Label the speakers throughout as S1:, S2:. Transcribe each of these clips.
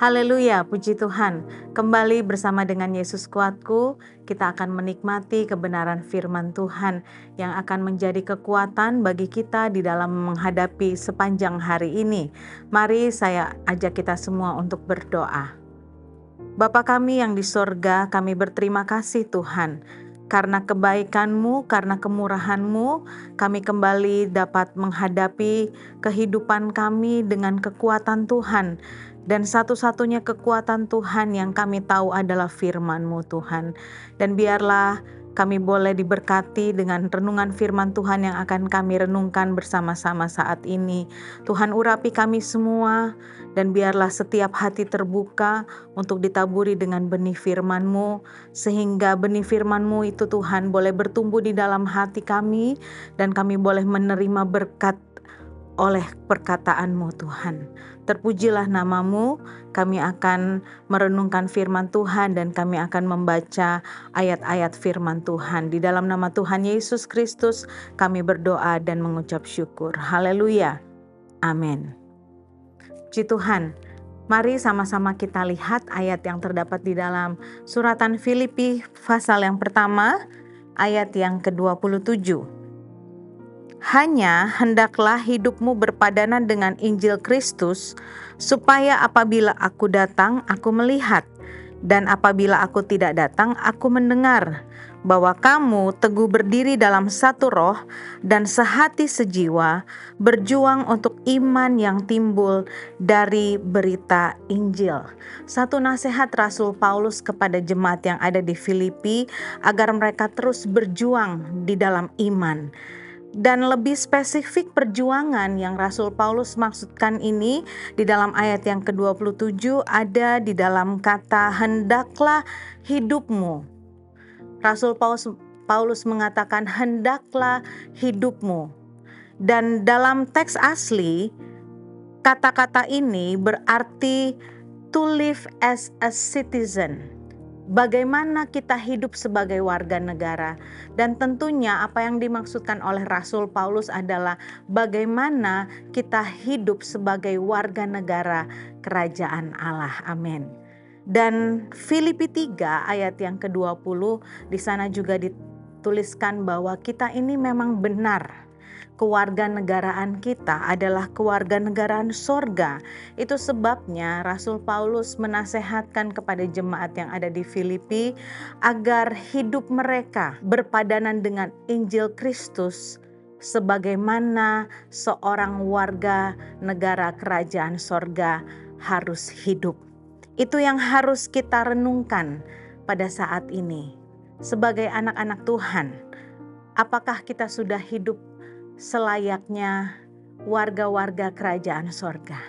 S1: Haleluya, puji Tuhan. Kembali bersama dengan Yesus Kuatku, kita akan menikmati kebenaran firman Tuhan yang akan menjadi kekuatan bagi kita di dalam menghadapi sepanjang hari ini. Mari saya ajak kita semua untuk berdoa. Bapa kami yang di sorga, kami berterima kasih Tuhan. Karena kebaikan-Mu, karena kemurahan-Mu, kami kembali dapat menghadapi kehidupan kami dengan kekuatan Tuhan. Dan satu-satunya kekuatan Tuhan yang kami tahu adalah firman-Mu Tuhan. Dan biarlah kami boleh diberkati dengan renungan firman Tuhan yang akan kami renungkan bersama-sama saat ini. Tuhan urapi kami semua, dan biarlah setiap hati terbuka untuk ditaburi dengan benih firman-Mu, sehingga benih firman-Mu itu Tuhan boleh bertumbuh di dalam hati kami, dan kami boleh menerima berkat oleh perkataan-Mu Tuhan. Terpujilah nama-Mu, kami akan merenungkan firman Tuhan dan kami akan membaca ayat-ayat firman Tuhan. Di dalam nama Tuhan Yesus Kristus kami berdoa dan mengucap syukur. Haleluya. Amin. Puji Tuhan. Mari sama-sama kita lihat ayat yang terdapat di dalam suratan Filipi pasal yang pertama, ayat yang ke-27. Hanya hendaklah hidupmu berpadanan dengan Injil Kristus, supaya apabila aku datang, aku melihat, dan apabila aku tidak datang, aku mendengar, bahwa kamu teguh berdiri dalam satu roh dan sehati sejiwa, berjuang untuk iman yang timbul dari berita Injil. Satu nasihat Rasul Paulus kepada jemaat yang ada di Filipi, agar mereka terus berjuang di dalam iman. Dan lebih spesifik perjuangan yang Rasul Paulus maksudkan ini di dalam ayat yang ke-27 ada di dalam kata hendaklah hidupmu. Rasul Paulus mengatakan hendaklah hidupmu. Dan dalam teks asli kata-kata ini berarti to live as a citizen. Bagaimana kita hidup sebagai warga negara. Dan tentunya apa yang dimaksudkan oleh Rasul Paulus adalah bagaimana kita hidup sebagai warga negara kerajaan Allah. Amin. Dan Filipi 3 ayat yang ke-20 di sana juga dituliskan bahwa kita ini memang benar. Kewarganegaraan kita adalah kewarganegaraan sorga. Itu sebabnya Rasul Paulus menasehatkan kepada jemaat yang ada di Filipi agar hidup mereka berpadanan dengan Injil Kristus sebagaimana seorang warga negara kerajaan sorga harus hidup. Itu yang harus kita renungkan pada saat ini. Sebagai anak-anak Tuhan, apakah kita sudah hidup selayaknya warga-warga kerajaan sorga?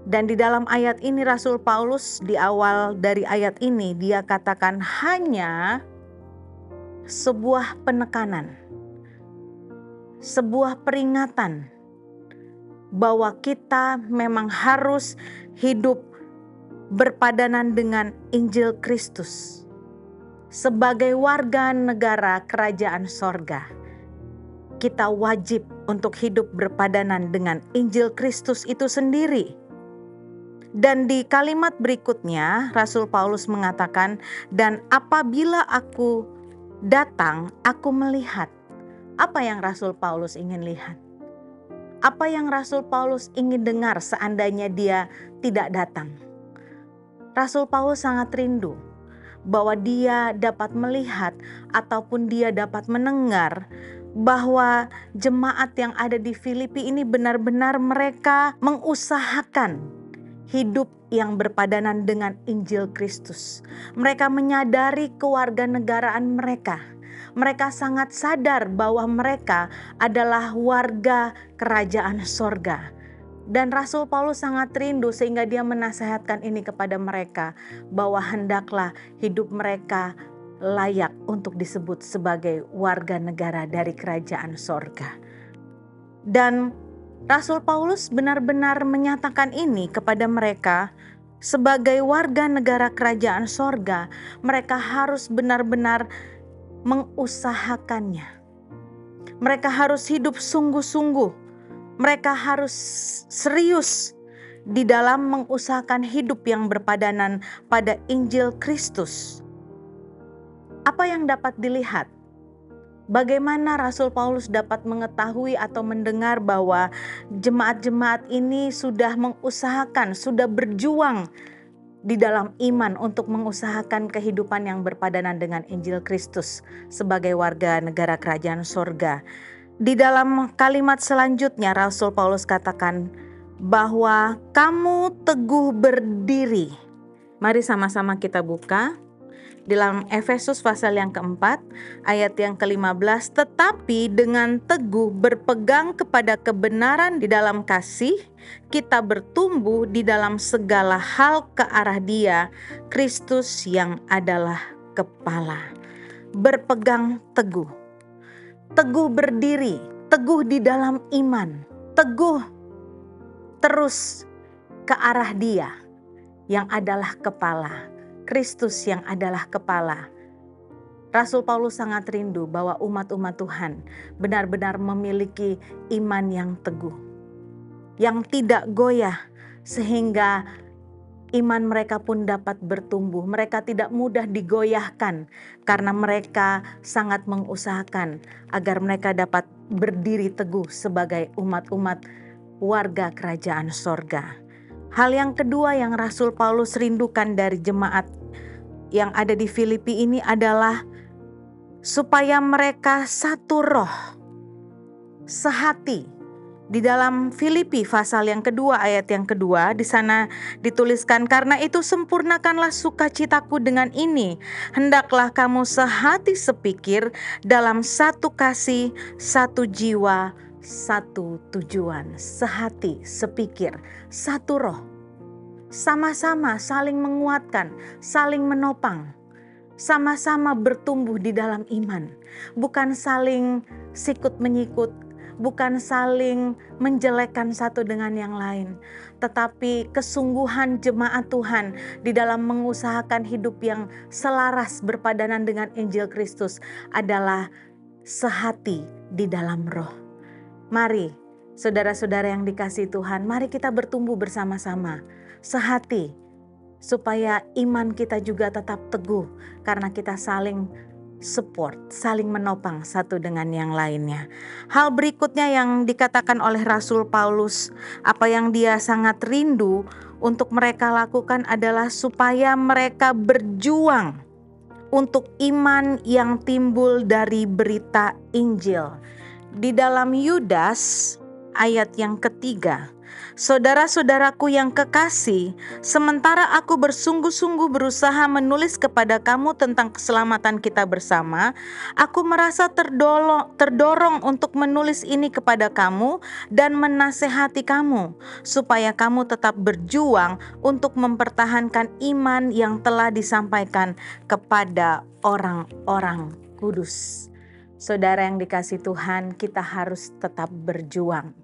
S1: Dan di dalam ayat ini Rasul Paulus di awal dari ayat ini dia katakan hanya sebuah penekanan, sebuah peringatan bahwa kita memang harus hidup berpadanan dengan Injil Kristus sebagai warga negara kerajaan sorga. Kita wajib untuk hidup berpadanan dengan Injil Kristus itu sendiri. Dan di kalimat berikutnya Rasul Paulus mengatakan, dan apabila aku datang, aku melihat. Apa yang Rasul Paulus ingin lihat? Apa yang Rasul Paulus ingin dengar seandainya dia tidak datang? Rasul Paulus sangat rindu bahwa dia dapat melihat ataupun dia dapat mendengar bahwa jemaat yang ada di Filipi ini benar-benar mereka mengusahakan hidup yang berpadanan dengan Injil Kristus. Mereka menyadari kewarganegaraan mereka. Mereka sangat sadar bahwa mereka adalah warga kerajaan sorga. Dan Rasul Paulus sangat rindu sehingga dia menasehatkan ini kepada mereka, bahwa hendaklah hidup mereka layak untuk disebut sebagai warga negara dari kerajaan sorga. Dan Rasul Paulus benar-benar menyatakan ini kepada mereka sebagai warga negara kerajaan sorga. Mereka harus benar-benar mengusahakannya. Mereka harus hidup sungguh-sungguh. Mereka harus serius di dalam mengusahakan hidup yang berpadanan pada Injil Kristus. Apa yang dapat dilihat? Bagaimana Rasul Paulus dapat mengetahui atau mendengar bahwa jemaat-jemaat ini sudah mengusahakan, sudah berjuang di dalam iman untuk mengusahakan kehidupan yang berpadanan dengan Injil Kristus sebagai warga negara kerajaan sorga. Di dalam kalimat selanjutnya Rasul Paulus katakan bahwa kamu teguh berdiri. Mari sama-sama kita buka. Di dalam Efesus pasal yang keempat, ayat yang ke-15, tetapi dengan teguh berpegang kepada kebenaran di dalam kasih, kita bertumbuh di dalam segala hal ke arah Dia, Kristus yang adalah kepala. Berpegang teguh, teguh berdiri, teguh di dalam iman, teguh terus ke arah Dia yang adalah kepala. Kristus yang adalah kepala. Rasul Paulus sangat rindu bahwa umat-umat Tuhan benar-benar memiliki iman yang teguh, yang tidak goyah, sehingga iman mereka pun dapat bertumbuh. Mereka tidak mudah digoyahkan karena mereka sangat mengusahakan agar mereka dapat berdiri teguh sebagai umat-umat warga kerajaan sorga. Hal yang kedua yang Rasul Paulus rindukan dari jemaat yang ada di Filipi ini adalah supaya mereka satu roh, sehati. Di dalam Filipi pasal yang kedua ayat yang kedua, di sana dituliskan, karena itu sempurnakanlah sukacitaku dengan ini, hendaklah kamu sehati sepikir dalam satu kasih, satu jiwa, satu tujuan. Sehati sepikir, satu roh, sama-sama saling menguatkan, saling menopang, sama-sama bertumbuh di dalam iman, bukan saling sikut menyikut, bukan saling menjelekkan satu dengan yang lain, tetapi kesungguhan jemaat Tuhan di dalam mengusahakan hidup yang selaras berpadanan dengan Injil Kristus adalah sehati di dalam roh. Mari, saudara-saudara yang dikasihi Tuhan, mari kita bertumbuh bersama-sama, sehati, supaya iman kita juga tetap teguh, karena kita saling support, saling menopang satu dengan yang lainnya. Hal berikutnya yang dikatakan oleh Rasul Paulus, apa yang dia sangat rindu untuk mereka lakukan adalah supaya mereka berjuang untuk iman yang timbul dari berita Injil. Di dalam Yudas ayat yang ketiga, saudara-saudaraku yang kekasih, sementara aku bersungguh-sungguh berusaha menulis kepada kamu tentang keselamatan kita bersama, aku merasa terdorong untuk menulis ini kepada kamu dan menasehati kamu, supaya kamu tetap berjuang untuk mempertahankan iman yang telah disampaikan kepada orang-orang kudus. Saudara yang dikasihi Tuhan, kita harus tetap berjuang.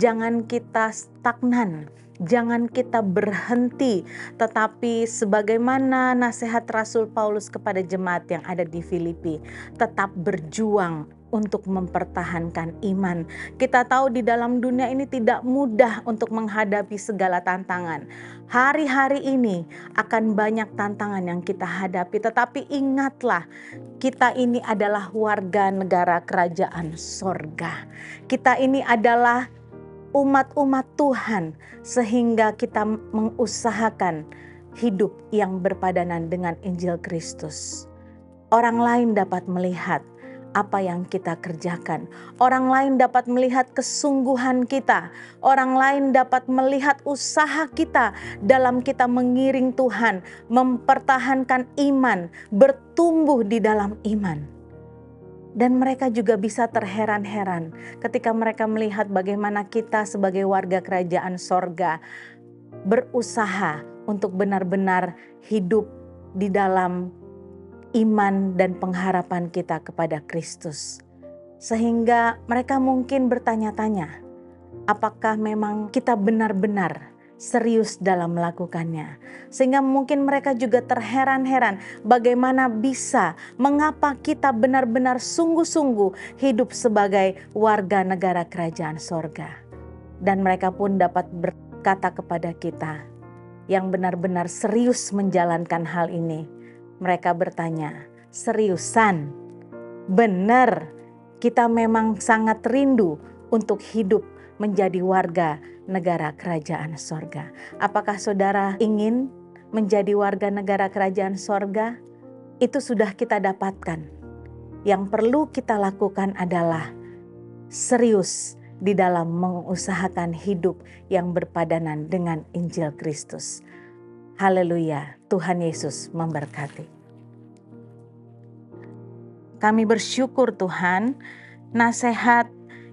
S1: Jangan kita stagnan, jangan kita berhenti, tetapi sebagaimana nasihat Rasul Paulus kepada jemaat yang ada di Filipi, tetap berjuang untuk mempertahankan iman. Kita tahu di dalam dunia ini tidak mudah untuk menghadapi segala tantangan. Hari-hari ini akan banyak tantangan yang kita hadapi, tetapi ingatlah, kita ini adalah warga negara kerajaan sorga. Kita ini adalah umat-umat Tuhan, sehingga kita mengusahakan hidup yang berpadanan dengan Injil Kristus. Orang lain dapat melihat apa yang kita kerjakan. Orang lain dapat melihat kesungguhan kita. Orang lain dapat melihat usaha kita dalam kita mengiring Tuhan, mempertahankan iman, bertumbuh di dalam iman. Dan mereka juga bisa terheran-heran ketika mereka melihat bagaimana kita sebagai warga kerajaan sorga berusaha untuk benar-benar hidup di dalam iman dan pengharapan kita kepada Kristus. Sehingga mereka mungkin bertanya-tanya, apakah memang kita benar-benar serius dalam melakukannya? Sehingga mungkin mereka juga terheran-heran bagaimana bisa, mengapa kita benar-benar sungguh-sungguh hidup sebagai warga negara kerajaan sorga. Dan mereka pun dapat berkata kepada kita yang benar-benar serius menjalankan hal ini. Mereka bertanya, seriusan? Benar, kita memang sangat rindu untuk hidup menjadi warga negara kerajaan sorga. Apakah saudara ingin menjadi warga negara kerajaan sorga? Itu sudah kita dapatkan. Yang perlu kita lakukan adalah serius di dalam mengusahakan hidup yang berpadanan dengan Injil Kristus. Haleluya, Tuhan Yesus memberkati. Kami bersyukur Tuhan, nasihat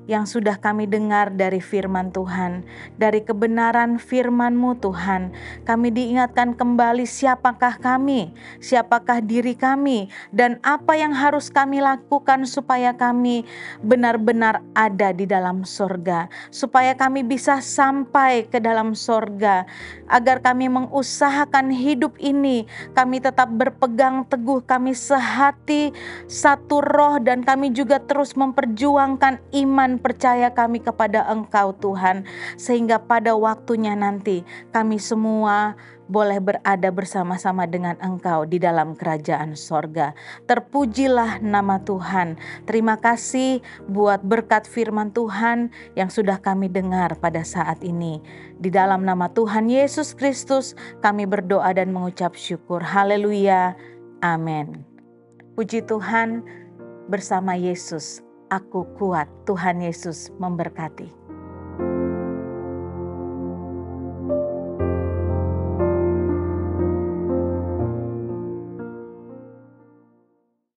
S1: yang sudah kami dengar dari firman Tuhan, dari kebenaran firman-Mu Tuhan. Kami diingatkan kembali siapakah kami, siapakah diri kami, dan apa yang harus kami lakukan supaya kami benar-benar ada di dalam sorga, supaya kami bisa sampai ke dalam sorga, agar kami mengusahakan hidup ini, kami tetap berpegang teguh, kami sehati, satu roh, dan kami juga terus memperjuangkan iman percaya kami kepada Engkau Tuhan, sehingga pada waktunya nanti kami semua boleh berada bersama-sama dengan Engkau di dalam kerajaan sorga. Terpujilah nama Tuhan. Terima kasih buat berkat firman Tuhan yang sudah kami dengar pada saat ini. Di dalam nama Tuhan Yesus Kristus kami berdoa dan mengucap syukur. Haleluya. Amin. Puji Tuhan, bersama Yesus aku kuat. Tuhan Yesus memberkati.